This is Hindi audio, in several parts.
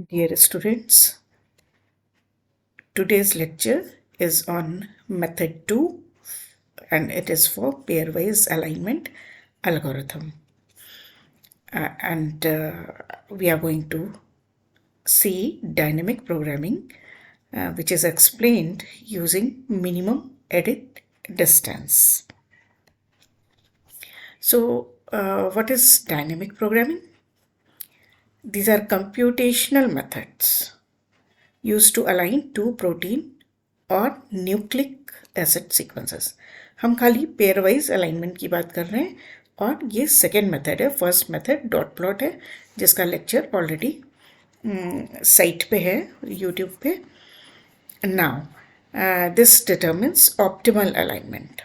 Dear students, today's lecture is on method 2 and it is for pairwise alignment algorithm. We are going to see dynamic programming which is explained using minimum edit distance. So, what is dynamic programming? These are computational methods used to align two protein और न्यूक्लिक एसिड सीक्वेंसेस. हम खाली पेयर वाइज अलाइनमेंट की बात कर रहे हैं और ये सेकेंड मेथड है. फर्स्ट मेथड डॉट प्लॉट है जिसका लेक्चर ऑलरेडी साइट पे है यूट्यूब पे. Now this determines optimal alignment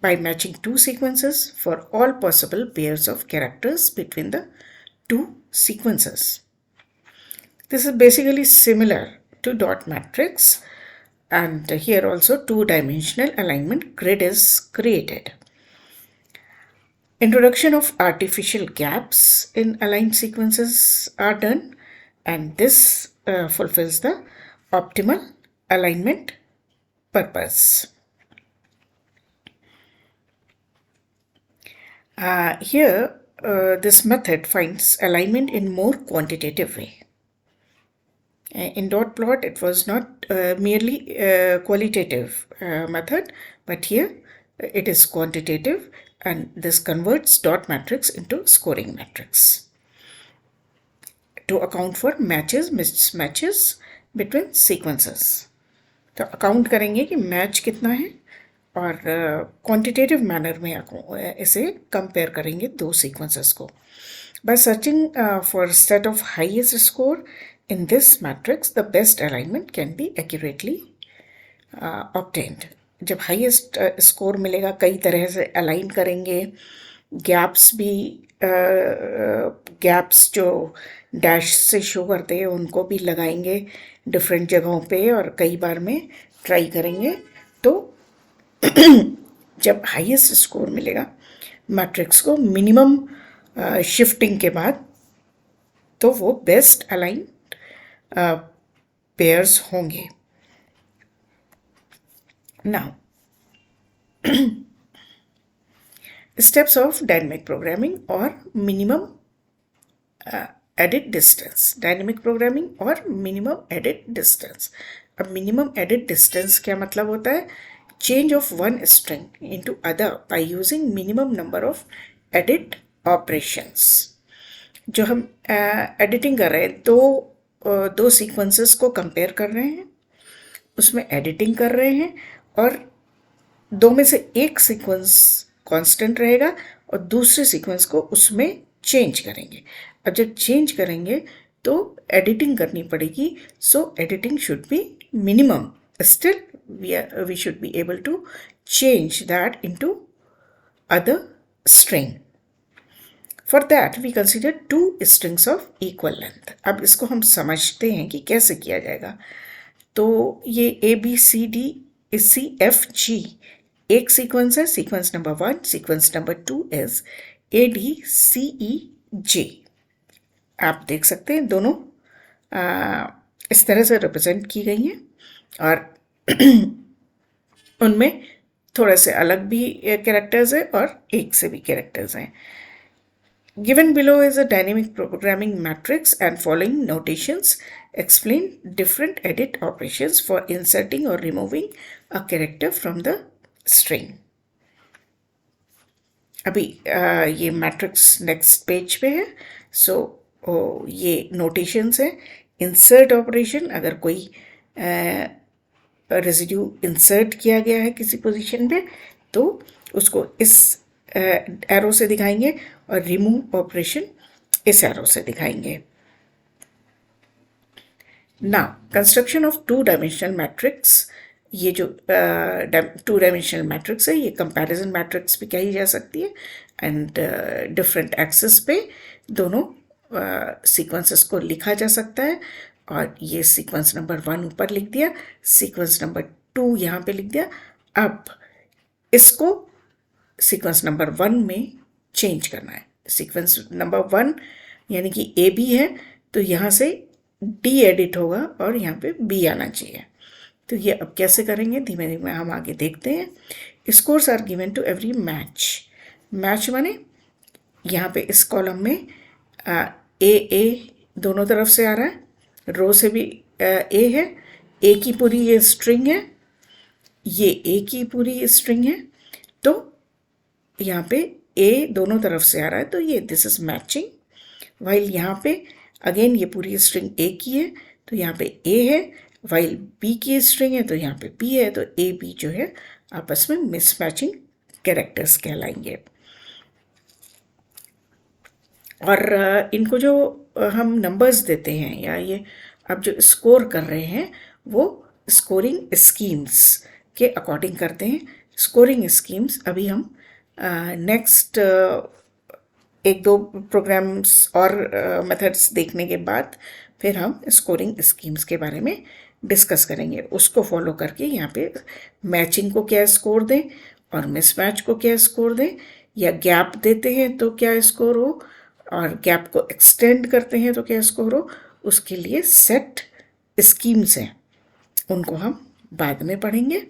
by matching two sequences for all possible pairs of characters between the two sequences. This is basically similar to dot matrix, and here also two-dimensional alignment grid is created. Introduction of artificial gaps in aligned sequences are done, and this fulfills the optimal alignment purpose. Here, this method finds alignment in more quantitative way. In dot plot, it was not merely qualitative method, but here it is quantitative, and this converts dot matrix into scoring matrix to account for matches, mismatches between sequences. तो अकाउंट करेंगे कि मैच कितना है और क्वांटिटेटिव मैनर में इसे कंपेयर करेंगे दो सीक्वेंसेस को. By searching for set of highest score in this matrix, the best alignment can be accurately obtained. जब हाईएस्ट स्कोर मिलेगा कई तरह से अलाइन करेंगे. गैप्स भी गैप्स जो डैश से शो करते हैं उनको भी लगाएंगे डिफरेंट जगहों पे और कई बार में ट्राई करेंगे. तो जब हाईएस्ट स्कोर मिलेगा मैट्रिक्स को मिनिमम शिफ्टिंग के बाद तो वो बेस्ट अलाइन पेयर्स होंगे. Now steps of dynamic programming और minimum edit distance. Dynamic programming और मिनिमम एडिट डिस्टेंस. अब मिनिमम एडिट डिस्टेंस क्या मतलब होता है? Change of one string into other by using minimum number of edit operations. जो हम एडिटिंग कर रहे हैं दो सीक्वेंसेस को कंपेयर कर रहे हैं, उसमें एडिटिंग कर रहे हैं और दो में से एक सीक्वेंस कांस्टेंट रहेगा और दूसरे सीक्वेंस को उसमें चेंज करेंगे. अब जब चेंज करेंगे तो एडिटिंग करनी पड़ेगी. So editing should be minimum. Still we should be able to change that into other string. For that we consider two strings of equal length. अब इसको हम समझते हैं कि कैसे किया जाएगा. तो ये ABCDEFG एक सीक्वेंस है. Sequence number 1, sequence number 2 is ADCEJ. आप देख सकते हैं दोनों इस तरह से रिप्रेजेंट की गई हैं और उनमें थोड़े से अलग भी कैरेक्टर्स हैं और एक से भी कैरेक्टर्स हैं. Given below is a dynamic programming matrix and following notations explain different edit operations for inserting or removing a character from the string. अभी ये मैट्रिक्स नेक्स्ट पेज पे है. सो ये नोटेशंस है. इंसर्ट ऑपरेशन, अगर कोई रेजिड्यू इंसर्ट किया गया है किसी पोजीशन पे तो उसको इस एरो से दिखाएंगे और रिमूव ऑपरेशन इस एरो से दिखाएंगे. Now construction of two dimensional matrix. ये जो टू डायमेंशनल मैट्रिक्स है ये कंपैरिजन मैट्रिक्स भी कही जा सकती है. एंड डिफरेंट एक्सिस पे दोनों सीक्वेंसेस को लिखा जा सकता है. और ये सीक्वेंस नंबर 1 ऊपर लिख दिया, सीक्वेंस नंबर 2 यहाँ पे लिख दिया. अब इसको सीक्वेंस नंबर 1 में चेंज करना है. सीक्वेंस नंबर 1 यानी कि AB है तो यहाँ से डी एडिट होगा और यहाँ पे बी आना चाहिए। तो ये अब कैसे करेंगे धीमे धीमे हम आगे देखते हैं। Scores are given to every match. Match माने यहाँ पे इस कॉलम में ए दोनों तरफ से आ रहा है, रो से भी ए है, ए की पूरी ये स्ट्रिंग है, ये ए की पूरी स्ट्रिंग है, तो यहाँ पे ए दोनों तरफ से आ रहा है, तो ये दिस इज मैचिंग। वाइल यहाँ पे अगेन ये पूरी स्ट्रिंग ए की है, तो यहाँ पे ए है, वाइल बी की स्ट्रिंग है तो यहाँ पे बी है, तो ए बी जो है आपस में मिसमैचिंग कैरेक्टर्स कहलाएंगे। और इनको जो हम नंबर्स देते हैं या ये अब जो स्कोर कर रहे हैं वो स्कोरिंग स्कीम्स के अकॉर्डिंग करते हैं। स्कोरिंग स्कीम्स अभी हम नेक्स्ट एक दो प्रोग्राम्स और मेथड्स देखने के बाद फिर हम स्कोरिंग स्कीम्स के बारे में डिस्कस करेंगे। उसको फॉलो करके यहाँ पे मैचिंग को क्या स्कोर दें और मिसमैच को क्या स्कोर दें, या गैप देते हैं तो क्या स्कोर हो और गैप को एक्सटेंड करते हैं तो क्या स्कोर हो, उसके लिए सेट स्कीम्स हैं, उनको हम बाद में पढ़ेंगे।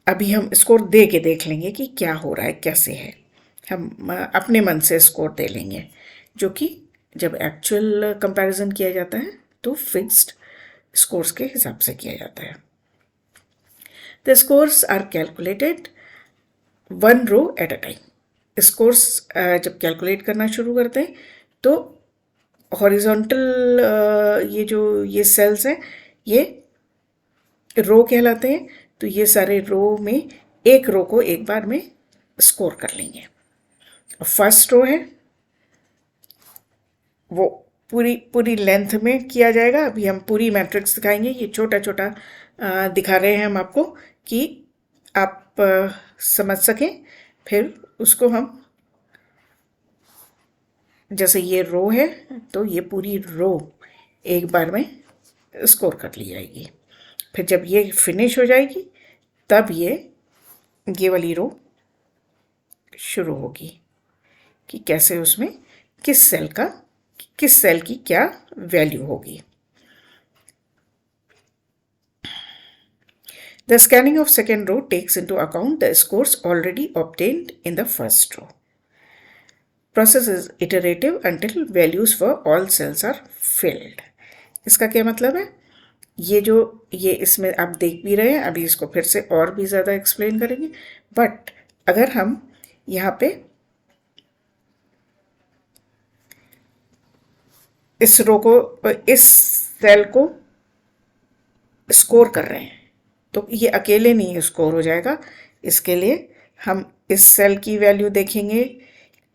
अभी हम स्कोर दे के देख लेंगे कि क्या हो रहा है, कैसे है। हम अपने मन से स्कोर दे लेंगे, जो कि जब एक्चुअल कंपैरिजन किया जाता है तो फिक्स्ड स्कोर्स के हिसाब से किया जाता है। The scores are calculated one row at a time. Scores जब कैलकुलेट करना शुरू करते हैं तो हॉरिजॉन्टल ये जो ये सेल्स हैं ये रो कहलाते हैं, तो ये सारे रो में एक रो को एक बार में स्कोर कर लेंगे। फर्स्ट रो है वो पूरी लेंथ में किया जाएगा। अभी हम पूरी मैट्रिक्स दिखाएंगे, ये छोटा छोटा दिखा रहे हैं हम आपको कि आप समझ सकें। फिर उसको हम जैसे ये रो है तो ये पूरी रो एक बार में स्कोर कर ली जाएगी। फिर जब ये फिनिश हो जाएगी तब ये वाली रो शुरू होगी कि कैसे उसमें किस सेल की क्या वैल्यू होगी। The scanning of second row takes into account the scores already obtained in the first row. Process is iterative until values for all cells are filled. इसका क्या मतलब है, ये इसमें आप देख भी रहे हैं, अभी इसको फिर से और भी ज़्यादा एक्सप्लेन करेंगे। बट अगर हम यहाँ पे इस रो को इस सेल को स्कोर कर रहे हैं तो ये अकेले नहीं स्कोर हो जाएगा। इसके लिए हम इस सेल की वैल्यू देखेंगे,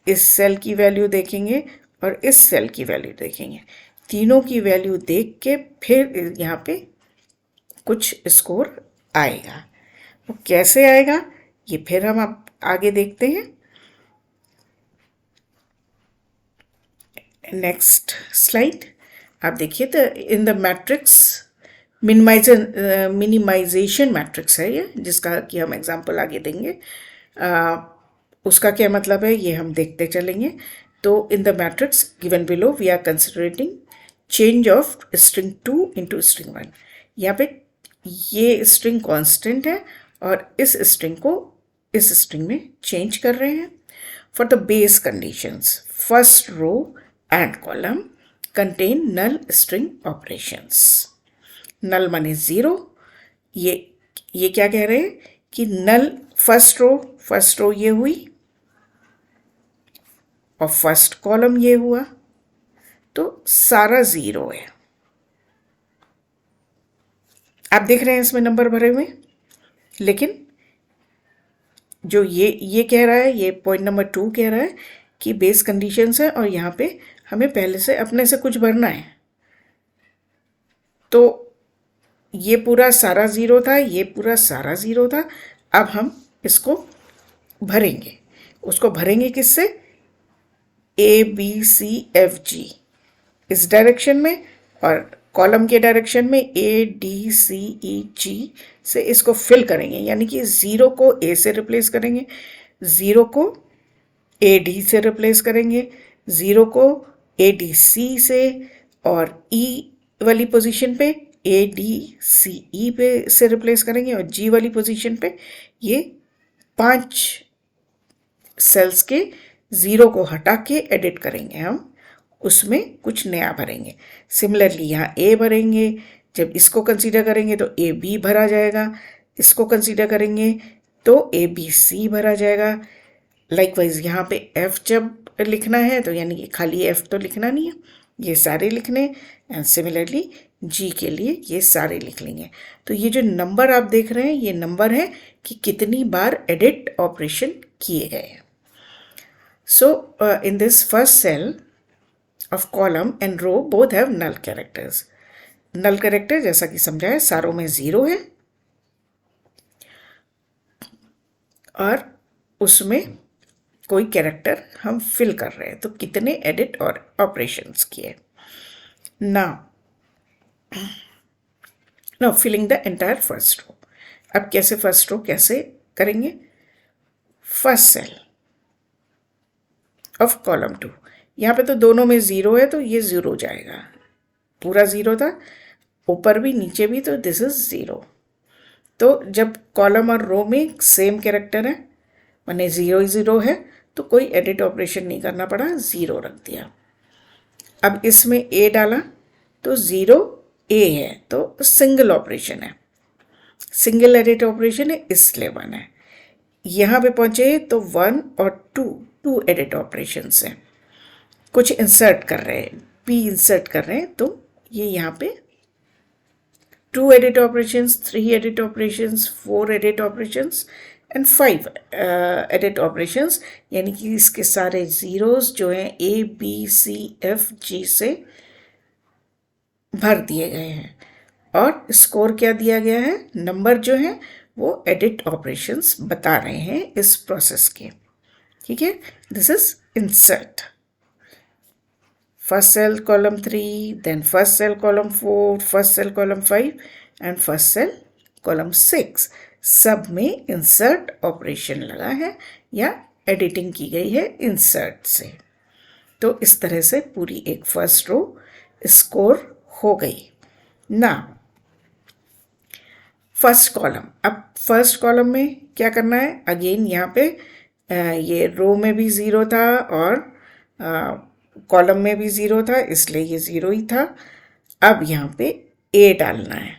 इस सेल की वैल्यू देखेंगे और इस सेल की वैल्यू देखेंगे। तीनों की वैल्यू देख के फिर यहाँ पे कुछ स्कोर आएगा। वो कैसे आएगा ये फिर हम अब आगे देखते हैं। नेक्स्ट स्लाइड आप देखिए, तो in the matrix minimization matrix है ये, जिसका कि हम एग्जांपल आगे देंगे। उसका क्या मतलब है ये हम देखते चलेंगे। तो in the matrix given below we are considering change of string 2 into string 1। यहाँ पे ये स्ट्रिंग कांस्टेंट है और इस स्ट्रिंग को इस स्ट्रिंग में चेंज कर रहे हैं। For the base conditions first row and column contain null string operations. Null माने ज़ीरो। ये क्या कह रहे हैं कि नल फर्स्ट रो ये हुई और फर्स्ट कॉलम ये हुआ, तो सारा ज़ीरो है। आप देख रहे हैं इसमें नंबर भरे हुए, लेकिन जो ये कह रहा है, ये पॉइंट नंबर 2 कह रहा है कि बेस कंडीशंस है और यहाँ पे हमें पहले से अपने से कुछ भरना है। तो ये पूरा सारा ज़ीरो था, ये पूरा सारा ज़ीरो था। अब हम इसको भरेंगे। उसको भरेंगे किससे, ABCFG इस डायरेक्शन में और कॉलम के डायरेक्शन में ADCEG से इसको फिल करेंगे। यानी कि ज़ीरो को A से रिप्लेस करेंगे, 0 को AD से रिप्लेस करेंगे, 0 को ए डी सी से और ई वाली पोजीशन पे ए डी सी ई पे से रिप्लेस करेंगे और जी वाली पोजीशन पे ये 5 सेल्स के 0 को हटा के एडिट करेंगे हम, उसमें कुछ नया भरेंगे। सिमिलरली यहाँ ए भरेंगे, जब इसको कंसीडर करेंगे तो ए बी भरा जाएगा, इसको कंसीडर करेंगे तो ए बी सी भरा जाएगा। लाइकवाइज यहाँ पे एफ जब लिखना है तो यानी कि खाली एफ तो लिखना नहीं है, ये सारे लिखने। एंड सिमिलरली जी के लिए ये सारे लिख लेंगे। तो ये जो नंबर आप देख रहे हैं ये नंबर है कि कितनी बार एडिट ऑपरेशन किए गए हैं। So in this first cell of column and row both have null characters. null character जैसा कि समझाया सारों में 0 है और उसमें कोई कैरेक्टर हम फिल कर रहे हैं। तो कितने एडिट और ऑपरेशंस किए। Now filling the entire first row. अब कैसे फर्स्ट रो कैसे करेंगे। फर्स्ट सेल ऑफ कॉलम 2, यहाँ पे तो दोनों में 0 है तो ये 0 जाएगा, पूरा 0 था, ऊपर भी नीचे भी, तो दिस इज 0। तो जब कॉलम और रो में सेम कैरेक्टर है माने 0 0 है तो कोई एडिट ऑपरेशन नहीं करना पड़ा, 0 रख दिया। अब इसमें ए डाला तो 0 ए है तो सिंगल ऑपरेशन है, सिंगल एडिट ऑपरेशन है इसलिए 1 है। यहाँ पे पहुँचे तो 1 और 2 एडिट ऑपरेशन हैं। कुछ इंसर्ट कर रहे हैं, पी इंसर्ट कर रहे हैं तो ये यहाँ पे 2 edit operations, 3 edit operations, 4 edit operations and 5 edit operations, यानी कि इसके सारे जीरोस जो हैं A B C F G से भर दिए गए हैं। और स्कोर क्या दिया गया है, नंबर जो है वो एडिट ऑपरेशंस बता रहे हैं इस प्रोसेस के। ठीक है, this is insert. first cell column 3, then first cell column 4, first cell column 5 and first cell column 6, सब में इंसर्ट ऑपरेशन लगा है या एडिटिंग की गई है इंसर्ट से। तो इस तरह से पूरी एक फर्स्ट रो स्कोर हो गई। ना फर्स्ट कॉलम, अब फर्स्ट कॉलम में क्या करना है, अगेन यहाँ पे ये रो में भी 0 था और कॉलम में भी 0 था इसलिए ये 0 ही था। अब यहाँ पे ए डालना है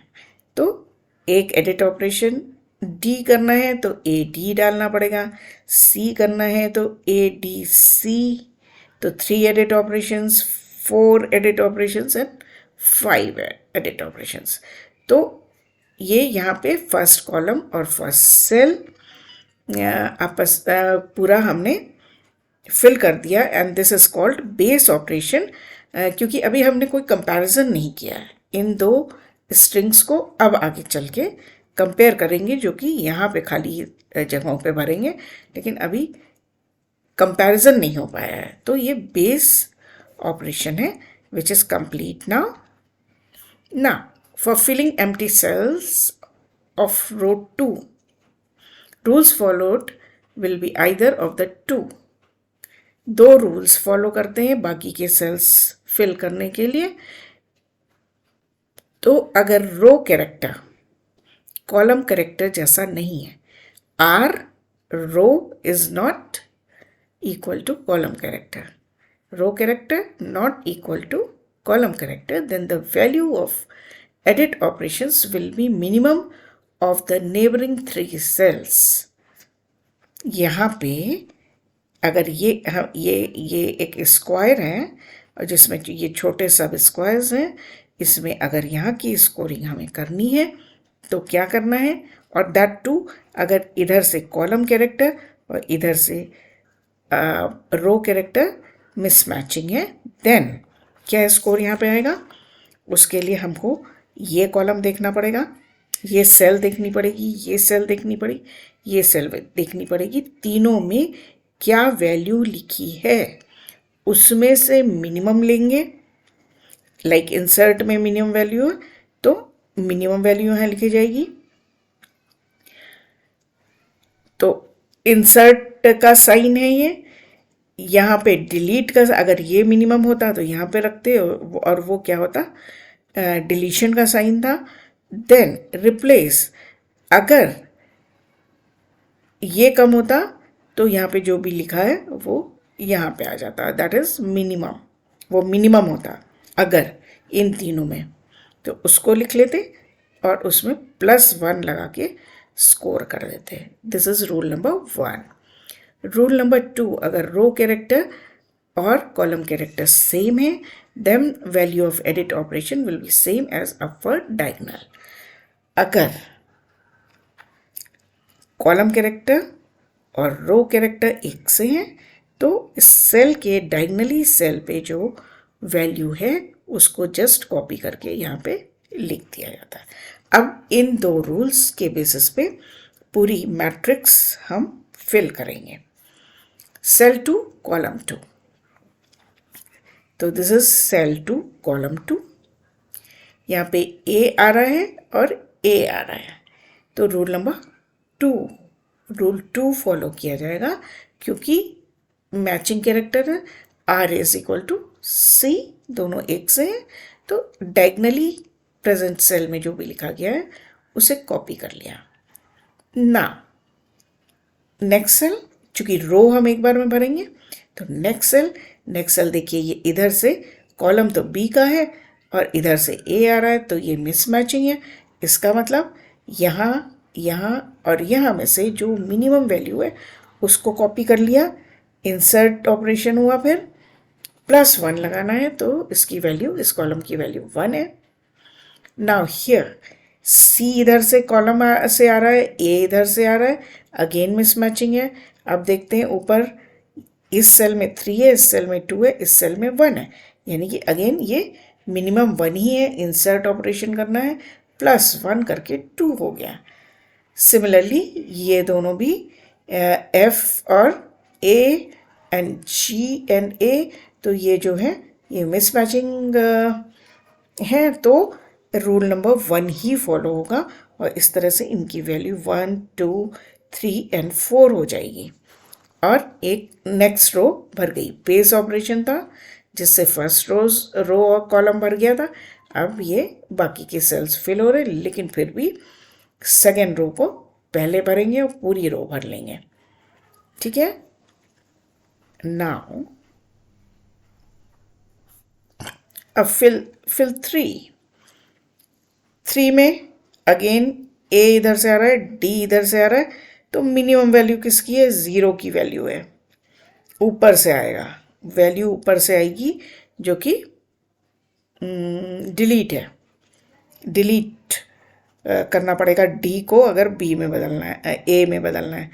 तो एक एडिट ऑपरेशन, डी करना है तो ए डी डालना पड़ेगा, सी करना है तो ए डी सी, तो 3 edit operations, 4 edit operations and 5 edit operations. तो ये यहाँ पे फर्स्ट कॉलम और फर्स्ट सेल आपस पूरा हमने फिल कर दिया and this is called base operation. क्योंकि अभी हमने कोई कंपैरिजन नहीं किया है इन दो स्ट्रिंग्स को, अब आगे चल के कंपेयर करेंगे जो कि यहाँ पे खाली जगहों पे भरेंगे, लेकिन अभी कंपैरिजन नहीं हो पाया है। तो ये बेस ऑपरेशन है which is complete now. Now for filling empty cells of row 2, rules followed will be either of the 2। 2 rules follow करते हैं बाकी के सेल्स फिल करने के लिए। तो अगर रो कैरेक्टर कॉलम कैरेक्टर जैसा नहीं है, R row is not equal to column character, row character not equal to column character, then the value of edit operations will be minimum of the neighboring 3 cells. यहाँ पे अगर ये एक स्क्वायर है और जिसमें ये छोटे सब स्क्वायर्स हैं, इसमें अगर यहाँ की स्कोरिंग हमें करनी है तो क्या करना है, और दैट टू अगर इधर से कॉलम कैरेक्टर और इधर से रो कैरेक्टर मिसमैचिंग है, देन क्या स्कोर यहाँ पे आएगा। उसके लिए हमको ये कॉलम देखना पड़ेगा, ये सेल देखनी पड़ेगी, ये सेल देखनी पड़ेगी, ये सेल देखनी पड़ेगी, तीनों में क्या वैल्यू लिखी है उसमें से मिनिमम लेंगे। लाइक इंसर्ट में मिनिमम वैल्यू है तो मिनिमम वैल्यू यहाँ लिखी जाएगी। तो इंसर्ट का साइन है ये, यहाँ पे डिलीट का, अगर ये मिनिमम होता तो यहाँ पे रखते और वो क्या होता, डिलीशन का साइन था। देन रिप्लेस, अगर ये कम होता तो यहाँ पे जो भी लिखा है वो यहाँ पे आ जाता, दैट इज मिनिमम, वो मिनिमम होता अगर इन तीनों में, तो उसको लिख लेते और उसमें +1 लगा के स्कोर कर देते। This is rule number 1। Rule number 2, अगर रो कैरेक्टर और कॉलम कैरेक्टर सेम है, then value of edit operation will be same as upward diagonal. अगर कॉलम कैरेक्टर और रो कैरेक्टर एक से हैं तो इस सेल के डायगनली सेल पे जो वैल्यू है उसको जस्ट कॉपी करके यहाँ पे लिख दिया जाता है। अब इन दो रूल्स के बेसिस पे पूरी मैट्रिक्स हम फिल करेंगे। सेल 2 कॉलम 2, तो दिस इज सेल 2 कॉलम 2। यहाँ पे A आ रहा है और A आ रहा है, तो रूल नंबर 2, रूल 2 फॉलो किया जाएगा क्योंकि मैचिंग कैरेक्टर है। R is equal to C, दोनों एक से हैं, तो डायगनली प्रेजेंट सेल में जो भी लिखा गया है उसे कॉपी कर लिया ना। नेक्स्ट सेल, चूंकि रो हम एक बार में भरेंगे, तो नेक्स्ट सेल देखिए, ये इधर से कॉलम तो B का है और इधर से A आ रहा है, तो ये मिसमैचिंग है। इसका मतलब यहाँ, यहाँ और यहाँ में से जो मिनिमम वैल्यू है उसको कॉपी कर लिया, इंसर्ट ऑपरेशन हुआ, फिर +1 लगाना है, तो इसकी वैल्यू, इस कॉलम की वैल्यू 1 है। नाउ हियर C इधर से कॉलम से आ रहा है, A इधर से आ रहा है, अगेन मिसमैचिंग है। अब देखते हैं, ऊपर इस सेल में 3 है, इस सेल में 2 है, इस सेल में 1 है, यानी कि अगेन ये मिनिमम 1 ही है, इंसर्ट ऑपरेशन करना है, +1 करके 2 हो गया। सिमिलरली ये दोनों भी F और A and G and A, तो ये जो है ये मिसमैचिंग है, तो रूल नंबर 1 ही फॉलो होगा और इस तरह से इनकी वैल्यू 1, 2, 3 एंड 4 हो जाएगी। और एक नेक्स्ट रो भर गई, बेस ऑपरेशन था जिससे फर्स्ट रो और कॉलम भर गया था। अब ये बाकी के सेल्स फिल हो रहे, लेकिन फिर भी सेकेंड रो को पहले भरेंगे और पूरी रो भर लेंगे, ठीक है। नाउ अब फिल 3 में अगेन A इधर से आ रहा है, D इधर से आ रहा है, तो मिनिमम वैल्यू किसकी है, 0 की वैल्यू है, ऊपर से आएगा, वैल्यू ऊपर से आएगी जो कि डिलीट है, डिलीट करना पड़ेगा D को अगर B में बदलना है, A में बदलना है।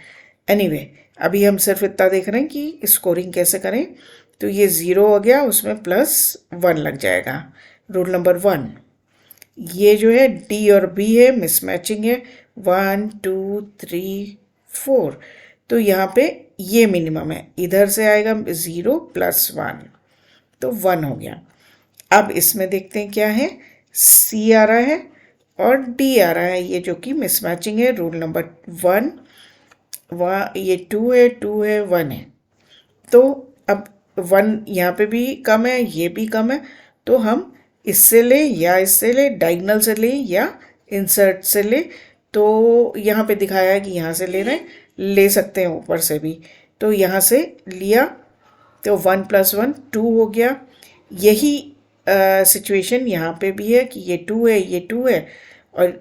एनीवे अभी हम सिर्फ इतना देख रहे हैं कि स्कोरिंग कैसे करें, तो ये 0 हो गया, उसमें +1 लग जाएगा, रूल नंबर 1। ये जो है D और B है, मिसमैचिंग है, 1, 2, 3, 4, तो यहाँ पे ये मिनिमम है, इधर से आएगा 0 +1, तो 1 हो गया। अब इसमें देखते हैं क्या है, C आ रहा है और D आ रहा है, ये जो कि मिसमैचिंग है, रूल नंबर 1। वहाँ ये 2 है, 2 है, 1 है, तो अब 1 यहाँ पे भी कम है, ये भी कम है, तो हम इससे ले या इससे ले, डायगोनल से ले या इंसर्ट से ले, तो यहाँ पे दिखाया है कि यहाँ से ले रहे हैं, ले सकते हैं ऊपर से भी, तो यहाँ से लिया तो 1 + 1 2 हो गया। यही सिचुएशन यहाँ पे भी है कि ये 2 है, ये 2 है, और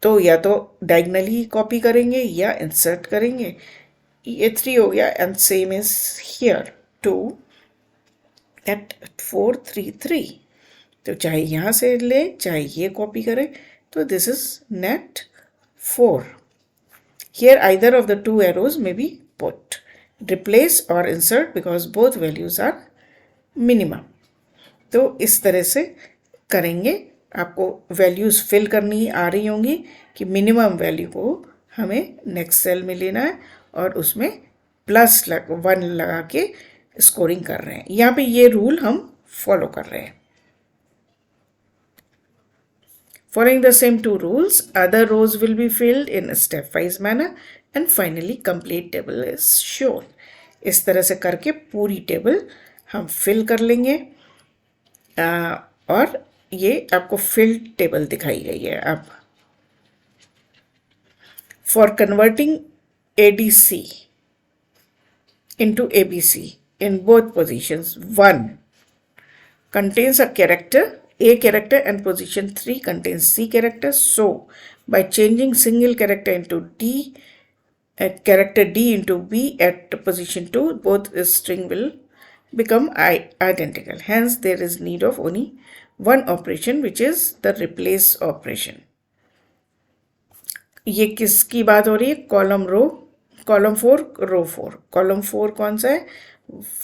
तो या तो डायगनली कॉपी करेंगे या इंसर्ट करेंगे, ये 3 हो गया, and same is here 2 at 4, 3, 3, तो चाहे यहाँ से ले चाहे ये कॉपी करें, तो this is net 4। Here either of the two arrows may be put, replace or insert because both values are minimum। तो इस तरह से करेंगे, आपको वैल्यूज़ फिल करनी आ रही होंगी कि मिनिमम वैल्यू को हमें नेक्स्ट सेल में लेना है और उसमें +1 लगा के स्कोरिंग कर रहे हैं। यहाँ पे ये रूल हम फॉलो कर रहे हैं। Following the same two rules, other rows will be filled in a stepwise manner and finally complete table is shown। इस तरह से करके पूरी टेबल हम फिल कर लेंगे। और ये आपको फिल्ड टेबल दिखाई गई है। अब for converting ADC into ABC in both positions, 1 contains a character, A character, and position 3 contains C character. So by changing single character into character D into B at position 2, both string will become identical. Hence there is need of only one operation, which is the replace operation. ये किसकी बात हो रही है? कॉलम 4 रो 4। कॉलम 4 कौन सा है?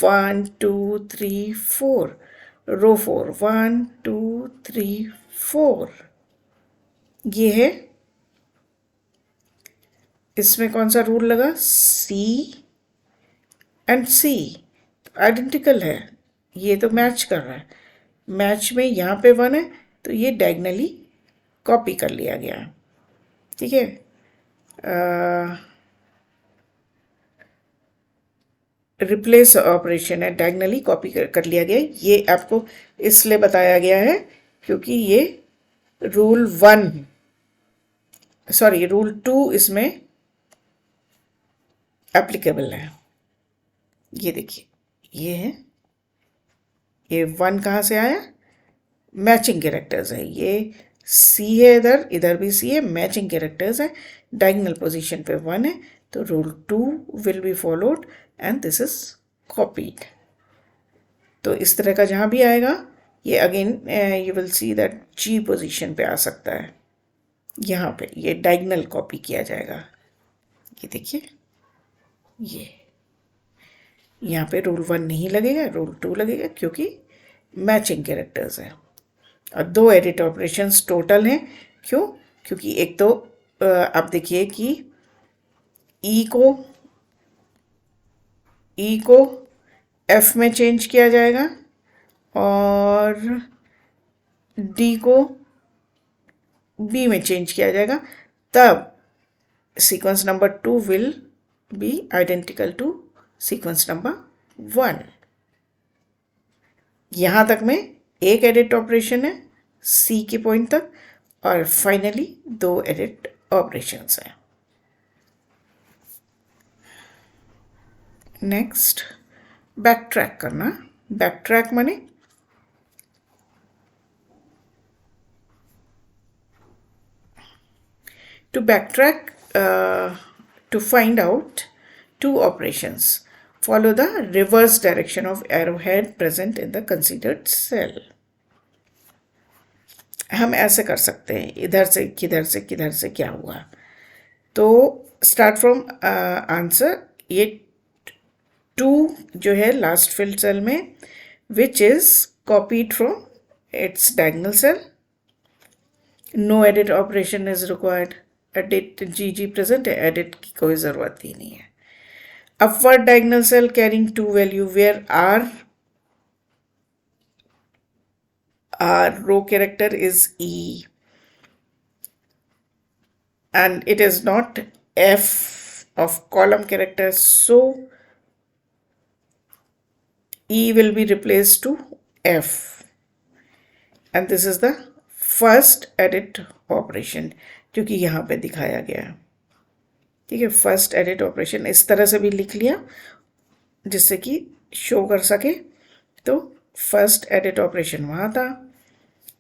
1 2 3 4। रो 4 1 2 3 4। ये है, इसमें कौन सा रूल लगा? C एंड C आइडेंटिकल है, ये तो मैच कर रहा है। मैच में यहाँ पे 1 है तो ये डायगनली कॉपी कर लिया गया है। ठीक है, रिप्लेस ऑपरेशन है, डायगनली कॉपी कर लिया गया। ये आपको इसलिए बताया गया है क्योंकि ये रूल 2 इसमें एप्लीकेबल है। ये देखिए, ये है, ये 1 कहाँ से आया? मैचिंग कैरेक्टर्स है। ये C है, इधर इधर भी C है, मैचिंग कैरेक्टर्स है, डायगोनल पोजीशन पे 1 है, तो rule 2 will be followed and this is copied. तो इस तरह का जहाँ भी आएगा, ये again you will see that G position पे आ सकता है। यहाँ पे ये डायगोनल कॉपी किया जाएगा। ये देखिए, ये यहाँ पे रूल 1 नहीं लगेगा, रूल 2 लगेगा, क्योंकि मैचिंग कैरेक्टर्स है। और 2 एडिट ऑपरेशंस टोटल हैं। क्यों? क्योंकि एक तो आप देखिए कि E को F में चेंज किया जाएगा और D को B में चेंज किया जाएगा, तब sequence number 2 will be identical to sequence number 1। यहाँ तक में एक एडिट ऑपरेशन है C के पॉइंट तक, और फाइनली 2 एडिट ऑपरेशंस हैं। नेक्स्ट, बैक ट्रैक करना। बैक ट्रैक माने to backtrack to find out 2 operations, follow the reverse direction of arrowhead present in the considered cell। हम ऐसे कर सकते हैं, इधर से किधर से किधर से क्या हुआ। तो स्टार्ट फ्रॉम आंसर, ये 2 जो है लास्ट फिल्ड सेल में, which is copied from its diagonal cell. No edit operation is required. Edit GG present है, एडिट की कोई ज़रूरत ही नहीं है। Upward diagonal cell carrying 2 value where our row character is E and it is not F of column character, so E will be replaced to F, and this is the first edit operation जो कि यहाँ पे दिखाया गया है। ठीक है, फर्स्ट एडिट ऑपरेशन इस तरह से भी लिख लिया जिससे कि शो कर सके। तो फर्स्ट एडिट ऑपरेशन वहाँ था,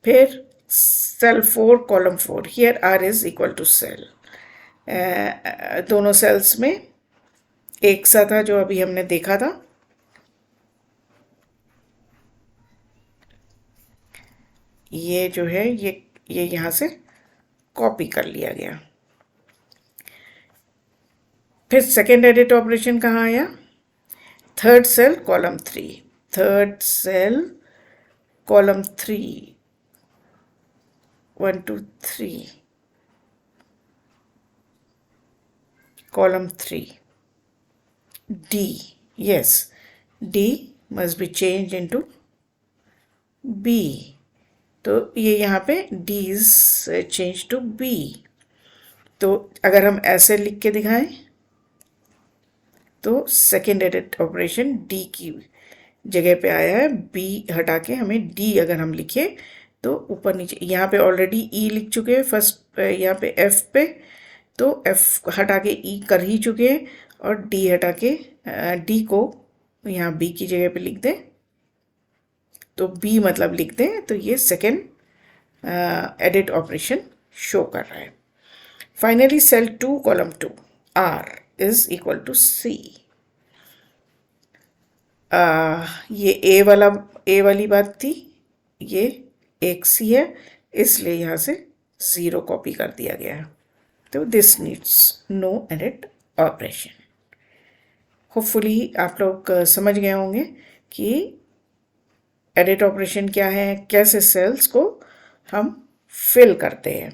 फिर cell 4 column 4, here R is equal to cell, दोनों सेल्स में एक सा था जो अभी हमने देखा था। ये जो है ये यहाँ से कॉपी कर लिया गया। फिर सेकेंड एडिट ऑपरेशन कहाँ आया? Third cell column 3, third cell column 3, 1 2 3, column 3, D, yes, D must be changed into B, तो ये यहाँ पे D is changed to B। तो अगर हम ऐसे लिख के दिखाएं तो सेकेंड एडिट ऑपरेशन डी की जगह पे आया है, बी हटा के हमें डी अगर हम लिखे तो ऊपर नीचे, यहाँ पे ऑलरेडी ई लिख चुके हैं फर्स्ट, यहाँ पे एफ पे, तो एफ हटा के ई कर ही चुके हैं, और डी हटा के डी को यहाँ बी की जगह पे लिख दें, तो बी मतलब लिख दें, तो ये सेकेंड एडिट ऑपरेशन शो कर रहा है. Finally cell 2 column 2 R is equal to C. ये ए वाली बात थी, ये एक सी है, इसलिए यहाँ से 0 कॉपी कर दिया गया है. तो this needs no edit operation. Hopefully आप लोग समझ गए होंगे कि एडिट ऑपरेशन क्या है, कैसे सेल्स को हम फिल करते हैं.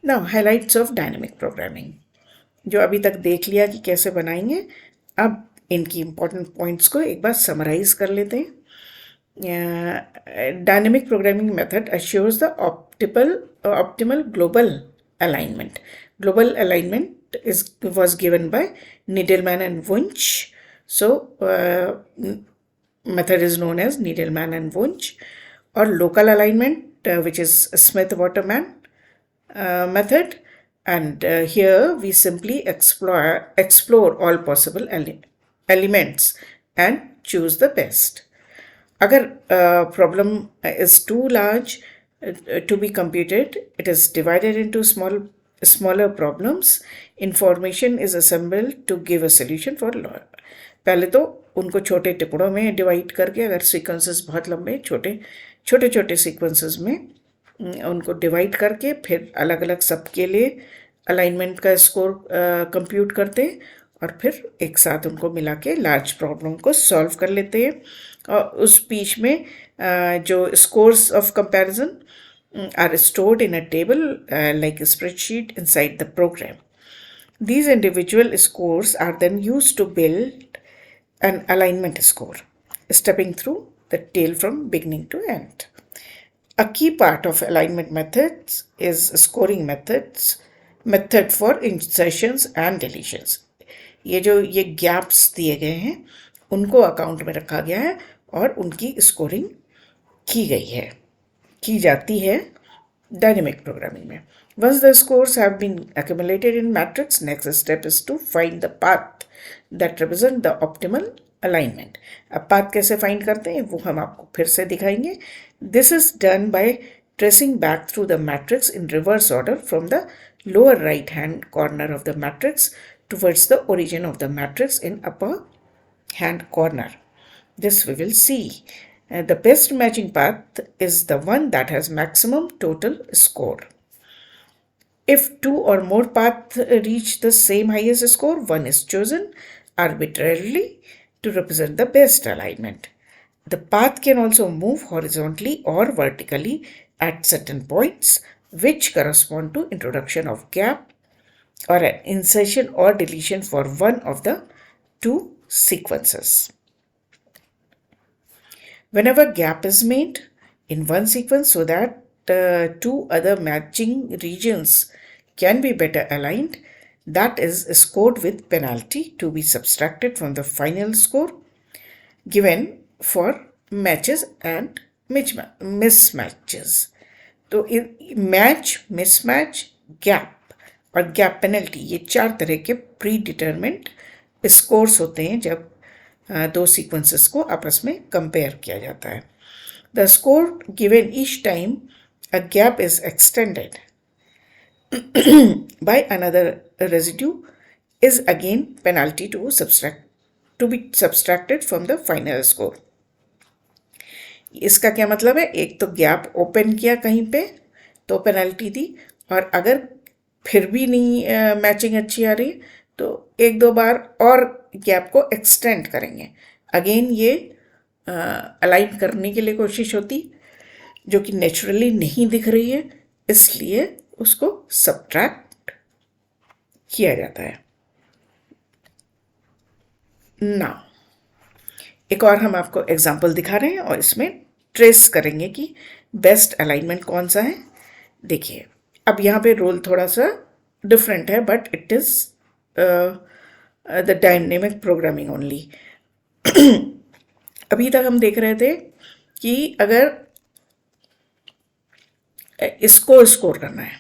Now highlights of dynamic programming, जो अभी तक देख लिया कि कैसे बनाएंगे, अब इनकी इंपॉर्टेंट पॉइंट्स को एक बार समराइज कर लेते हैं. Dynamic programming method assures the optimal global alignment. Global alignment was given by Needleman and Wunsch. So method is known as Needleman and Wunsch. Or local alignment, which is Smith-Waterman method. And here we simply explore all possible elements and choose the best. Agar problem is too large to be computed, it is divided into smaller problems. Information is assembled to give a solution for पहले तो उनको छोटे टुकड़ों में डिवाइड करके, अगर सीक्वेंसेस बहुत लंबे, छोटे सीक्वेंसेस में उनको डिवाइड करके फिर अलग अलग सबके लिए अलाइनमेंट का स्कोर कंप्यूट करते हैं, और फिर एक साथ उनको मिला के लार्ज प्रॉब्लम को सॉल्व कर लेते हैं. और उस बीच में जो scores of comparison are stored in a table like spreadsheet inside the program. These individual scores are then used to build an alignment score, stepping through the tail from beginning to end. A key part of alignment methods is scoring method for insertions and deletions. ये गैप्स दिए गए हैं उनको अकाउंट में रखा गया है और उनकी स्कोरिंग की जाती है डायनेमिक प्रोग्रामिंग में. Once the scores have been accumulated in matrix, next step is to find the path that represent the optimal alignment. अब path कैसे find करते हैं वो हम आपको फिर से दिखाएंगे. This is done by tracing back through the matrix in reverse order from the lower right hand corner of the matrix towards the origin of the matrix in upper hand corner. This we will see. The best matching path is the one that has maximum total score. If two or more paths reach the same highest score, one is chosen arbitrarily to represent the best alignment. The path can also move horizontally or vertically at certain points, which correspond to introduction of gap or an insertion or deletion for one of the two sequences. Whenever gap is made in one sequence so that two other matching regions can be better aligned, that is scored with penalty to be subtracted from the final score given for matches and mismatches. तो मैच, मिसमैच, गैप और गैप पेनल्टी, ये 4 तरह के प्री डिटरमिन्ड स्कोर्स होते हैं जब दो सीक्वेंसेस को आपस में कंपेयर किया जाता है. The score given each time a gap is extended by another residue is again penalty to be subtracted from the final score. इसका क्या मतलब है? एक तो गैप ओपन किया कहीं पे तो पेनल्टी दी, और अगर फिर भी नहीं मैचिंग अच्छी आ रही तो एक दो बार और गैप को एक्सटेंड करेंगे. अगेन ये अलाइन करने के लिए कोशिश होती जो कि नेचुरली नहीं दिख रही है, इसलिए उसको सब्ट्रैक्ट किया जाता है. नाउ एक और हम आपको एग्जांपल दिखा रहे हैं और इसमें ट्रेस करेंगे कि बेस्ट अलाइनमेंट कौन सा है. देखिए अब यहाँ पे रोल थोड़ा सा डिफरेंट है, but it is the dynamic programming only. अभी तक हम देख रहे थे कि अगर इसको स्कोर करना है,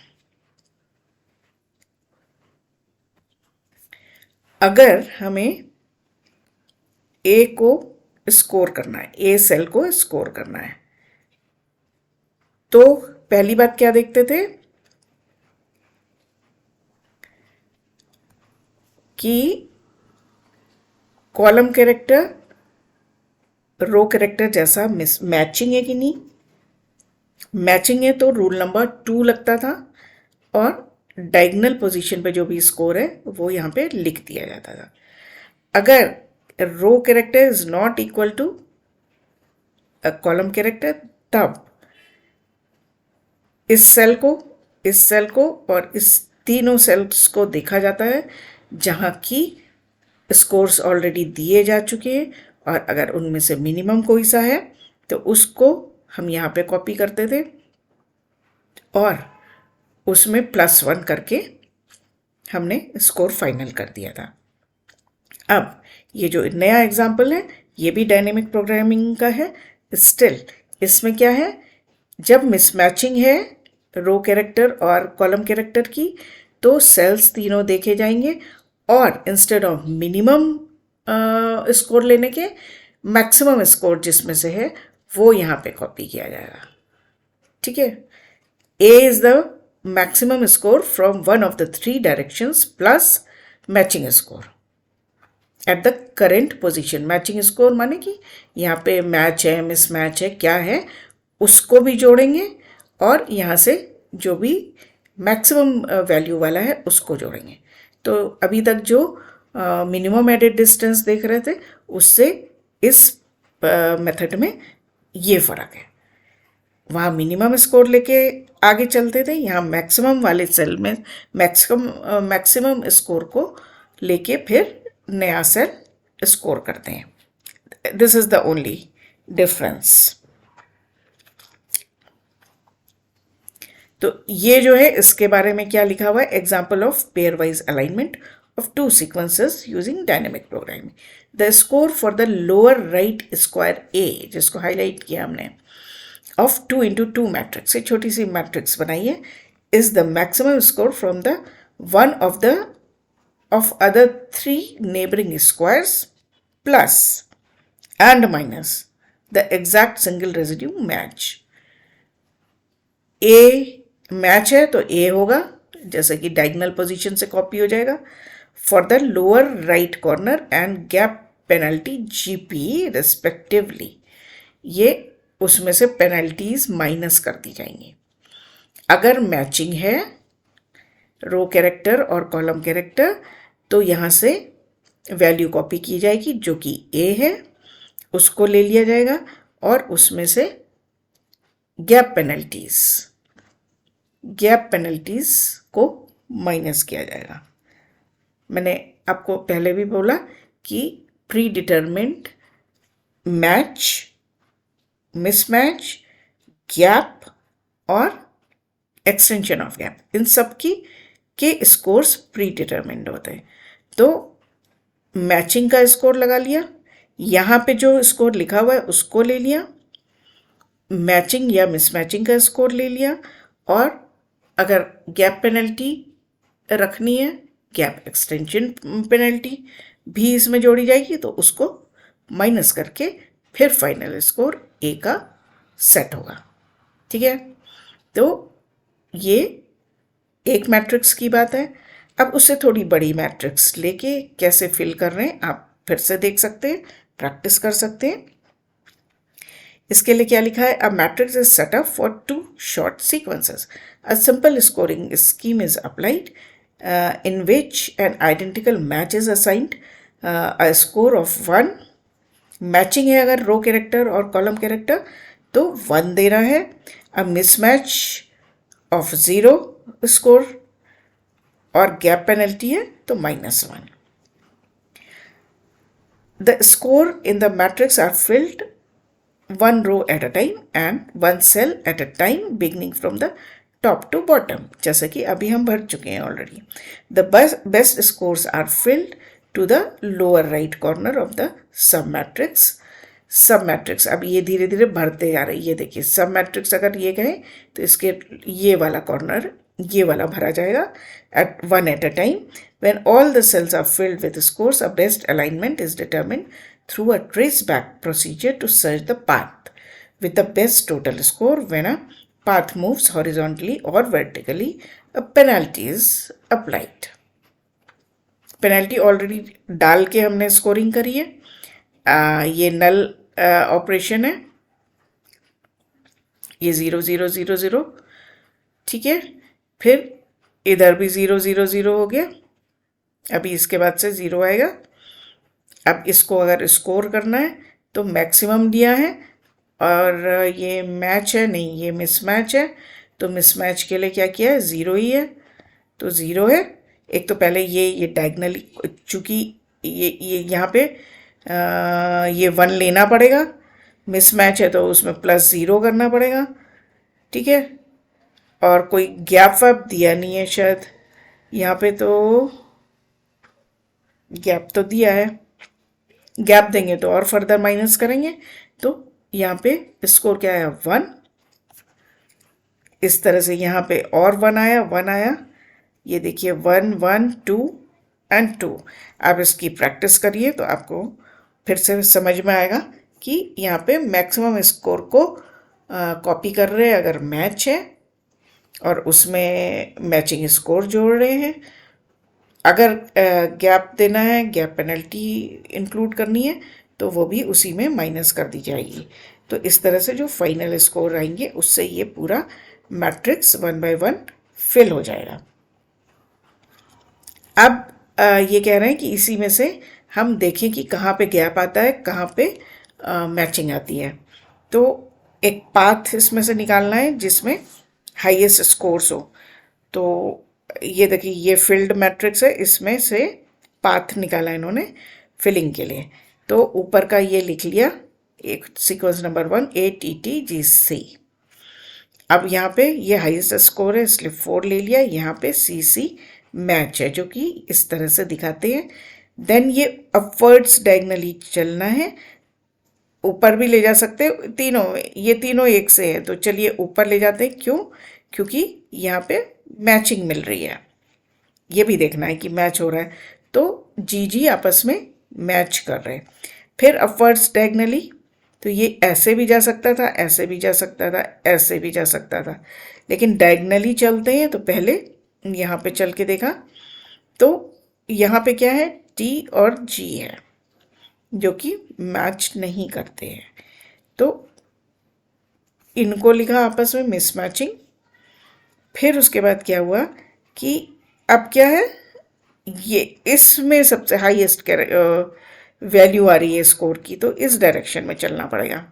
अगर हमें ए को स्कोर करना है, ए सेल को स्कोर करना है, तो पहली बात क्या देखते थे कि कॉलम कैरेक्टर रो कैरेक्टर जैसा मैचिंग है कि नहीं। मैचिंग है तो रूल नंबर 2 लगता था और डायगोनल पोजीशन पे जो भी स्कोर है वो यहाँ पे लिख दिया जाता था। अगर row character is not equal to column character, तब इस सेल को और इस तीनों सेल्स को देखा जाता है जहाँ की स्कोर्स ऑलरेडी दिए जा चुके हैं, और अगर उनमें से मिनिमम कोई सा है तो उसको हम यहाँ पे कॉपी करते थे और उसमें +1 करके हमने स्कोर फाइनल कर दिया था। अब ये जो नया एग्जाम्पल है ये भी डायनेमिक प्रोग्रामिंग का है। स्टिल इसमें क्या है, जब मिसमैचिंग है रो कैरेक्टर और कॉलम कैरेक्टर की, तो सेल्स तीनों देखे जाएंगे और इंस्टेड ऑफ मिनिमम स्कोर लेने के मैक्सिमम स्कोर जिसमें से है वो यहाँ पे कॉपी किया जाएगा। ठीक है, A is the maximum score from one of the 3 directions plus matching score at the current position. Matching score माने कि यहाँ पे मैच है, मिसमैच है, क्या है उसको भी जोड़ेंगे और यहाँ से जो भी मैक्सिमम वैल्यू वाला है उसको जोड़ेंगे। तो अभी तक जो मिनिमम एडेड डिस्टेंस देख रहे थे उससे इस मेथड में ये फ़र्क है। वहाँ मिनिमम स्कोर लेके आगे चलते थे, यहाँ मैक्सिमम वाले सेल में मैक्सिमम स्कोर को लेके फिर नया सेल स्कोर करते हैं। This is the only difference. तो ये जो है इसके बारे में क्या लिखा हुआ है, example of pair wise alignment of 2 sequences using dynamic programming. The score for the lower right square A, जिसको हाईलाइट किया हमने, of 2 into 2 matrix, एक छोटी सी मैट्रिक्स बनाई है, is the maximum score from the one of other 3 neighboring squares plus and minus the exact single residue match. A match है तो A होगा, जैसे कि डायगोनल पोजीशन से कॉपी हो जाएगा, for the lower right corner and gap penalty GP respectively। ये उसमें से पेनल्टीज माइनस कर दी जाएंगी। अगर मैचिंग है रो कैरेक्टर और कॉलम कैरेक्टर तो यहाँ से वैल्यू कॉपी की जाएगी, जो कि A है उसको ले लिया जाएगा और उसमें से गैप पेनल्टीज को माइनस किया जाएगा। मैंने आपको पहले भी बोला कि pre determined, match, mismatch, gap और एक्सटेंशन ऑफ गैप, इन सब के स्कोर्स प्री डिटरमिन्ड होते हैं। तो मैचिंग का स्कोर लगा लिया, यहाँ पे जो स्कोर लिखा हुआ है उसको ले लिया, मैचिंग या मिसमैचिंग का स्कोर ले लिया, और अगर गैप पेनल्टी रखनी है, गैप एक्सटेंशन पेनल्टी भी इसमें जोड़ी जाएगी, तो उसको माइनस करके फिर फाइनल स्कोर A का सेट होगा। ठीक है, तो ये एक मैट्रिक्स की बात है। अब उससे थोड़ी बड़ी मैट्रिक्स लेके कैसे फिल कर रहे हैं आप फिर से देख सकते हैं, प्रैक्टिस कर सकते हैं। इसके लिए क्या लिखा है, a matrix is set up for 2 short sequences, a simple scoring scheme is applied in which an identical match is assigned a score of 1। Matching है अगर रो कैरेक्टर और कॉलम कैरेक्टर तो 1 दे रहा है, अ मिसमैच ऑफ 0 स्कोर और गैप पेनल्टी है तो -1। The score in the matrix are filled one row at a time and one cell at a time beginning from the top to bottom, जैसे कि अभी हम भर चुके हैं already. The best scores are filled to the lower right corner of the sub matrix. Sub matrix अब ये धीरे धीरे भरते जा रही है। ये देखिए सब मैट्रिक्स अगर ये कहें तो इसके ये वाला कॉर्नर ये वाला भरा जाएगा at one at a time. When all the cells are filled with scores, a best alignment is determined through a traceback procedure to search the path with the best total score. When a path moves horizontally or vertically, a penalty is applied. Penalty already डाल के हमने स्कोरिंग करी है। ये नल ऑपरेशन है, ये 0 0 0 0, ठीक है। फिर इधर भी 0 0 0 हो गया, अभी इसके बाद से 0 आएगा। अब इसको अगर स्कोर करना है तो मैक्सिमम दिया है और ये मैच है नहीं, ये मिसमैच है, तो मिसमैच के लिए क्या किया है, 0 ही है, तो 0 है। एक तो पहले ये डायगनली, चूँकि ये यहाँ पे ये 1 लेना पड़ेगा, मिसमैच है तो उसमें +0 करना पड़ेगा, ठीक है। और कोई गैप वैप दिया नहीं है शायद यहाँ पे, तो गैप तो दिया है, गैप देंगे तो और फर्दर माइनस करेंगे, तो यहाँ पे स्कोर क्या आया, 1। इस तरह से यहाँ पे और 1 आया, 1 आया, ये देखिए 1 1 2 एंड 2। आप इसकी प्रैक्टिस करिए तो आपको फिर से समझ में आएगा कि यहाँ पे मैक्सिमम स्कोर को कॉपी कर रहे हैं अगर मैच है, और उसमें मैचिंग स्कोर जोड़ रहे हैं। अगर गैप देना है, गैप पेनल्टी इंक्लूड करनी है, तो वो भी उसी में माइनस कर दी जाएगी। तो इस तरह से जो फाइनल स्कोर आएंगे उससे ये पूरा मैट्रिक्स 1 बाय 1 फिल हो जाएगा। अब ये कह रहे हैं कि इसी में से हम देखें कि कहाँ पे गैप आता है, कहाँ पे मैचिंग आती है। तो एक पाथ इसमें से निकालना है जिसमें हाईएस्ट स्कोर्स हो। तो ये देखिए ये फिल्ड मैट्रिक्स है, इसमें से पाथ निकाला इन्होंने फिलिंग के लिए। तो ऊपर का ये लिख लिया, एक सीक्वेंस नंबर 1 ATTGC। अब यहाँ पे ये हाईएस्ट स्कोर है इसलिए 4 ले लिया, यहाँ पे CC मैच है जो कि इस तरह से दिखाते हैं। देन ये अपवर्ड्स डायगनली चलना है, ऊपर भी ले जा सकते हैं, तीनों ये तीनों एक से है, तो चलिए ऊपर ले जाते हैं। क्यों? क्योंकि यहाँ पे मैचिंग मिल रही है, ये भी देखना है कि मैच हो रहा है, तो GG आपस में मैच कर रहे हैं। फिर अपवर्ड्स डायगनली, तो ये ऐसे भी जा सकता था, ऐसे भी जा सकता था, ऐसे भी जा सकता था, लेकिन डायगनली चलते हैं। तो पहले यहाँ पे चल के देखा तो यहाँ पे क्या है, T और G है जो कि मैच नहीं करते हैं, तो इनको लिखा आपस में मिसमैचिंग। फिर उसके बाद क्या हुआ कि अब क्या है, ये इसमें सबसे हाईएस्ट वैल्यू आ रही है स्कोर की, तो इस डायरेक्शन में चलना पड़ेगा।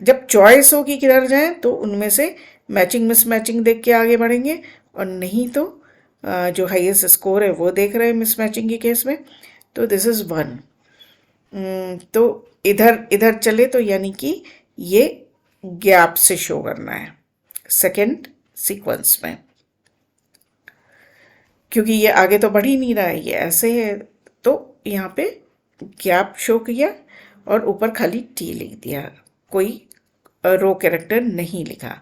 जब चॉइस होगी किधर जाएं तो उनमें से मैचिंग मिसमैचिंग देख के आगे बढ़ेंगे, और नहीं तो जो हाईएस्ट स्कोर है वो देख रहे हैं मिसमैचिंग के केस में। तो दिस इज़ 1। तो इधर इधर चले तो यानी कि ये गैप से शो करना है सेकेंड सीक्वेंस में, क्योंकि ये आगे तो बढ़ ही नहीं रहा है, ये ऐसे है, तो यहाँ पे गैप शो किया और ऊपर खाली T लिख दिया, कोई रो कैरेक्टर नहीं लिखा।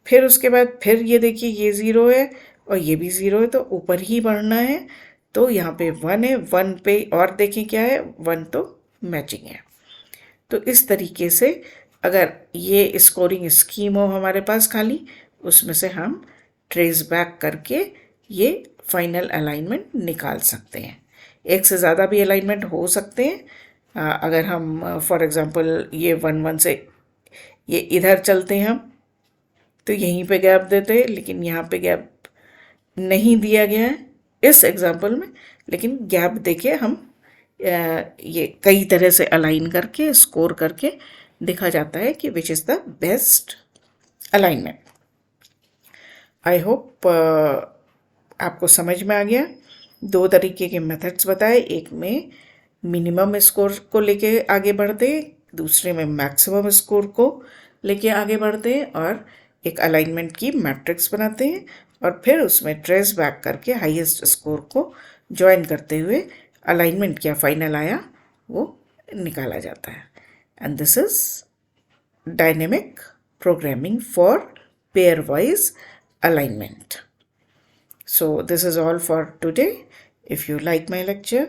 फिर उसके बाद फिर ये देखिए ये 0 है और ये भी 0 है, तो ऊपर ही बढ़ना है, तो यहाँ पे 1 है, 1 पे और देखें क्या है, 1 तो मैचिंग है। तो इस तरीके से अगर ये स्कोरिंग स्कीम हो हमारे पास खाली, उसमें से हम ट्रेस बैक करके ये फाइनल अलाइनमेंट निकाल सकते हैं। एक से ज़्यादा भी अलाइनमेंट हो सकते हैं। अगर हम फॉर एग्ज़ाम्पल ये 1 1 से ये इधर चलते हैं हम, तो यहीं पे गैप देते हैं, लेकिन यहाँ पे गैप नहीं दिया गया है इस एग्जाम्पल में, लेकिन गैप देके हम ये कई तरह से अलाइन करके स्कोर करके देखा जाता है कि which is the best alignment. I hope आपको समझ में आ गया। 2 तरीके के मेथड्स बताए, एक में मिनिमम स्कोर को लेके आगे बढ़ते, दूसरे में मैक्सिमम स्कोर को लेके आगे बढ़ते हैं, और एक अलाइनमेंट की मैट्रिक्स बनाते हैं और फिर उसमें ट्रेस बैक करके हाईएस्ट स्कोर को ज्वाइन करते हुए अलाइनमेंट क्या फाइनल आया वो निकाला जाता है. And this is dynamic programming for pairwise alignment. So this is all for today. If you like my lecture,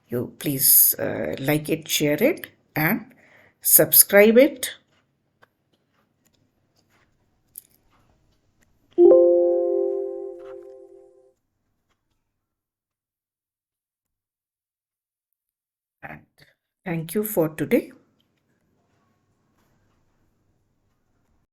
you please like it, share it, and subscribe it. And thank you for today.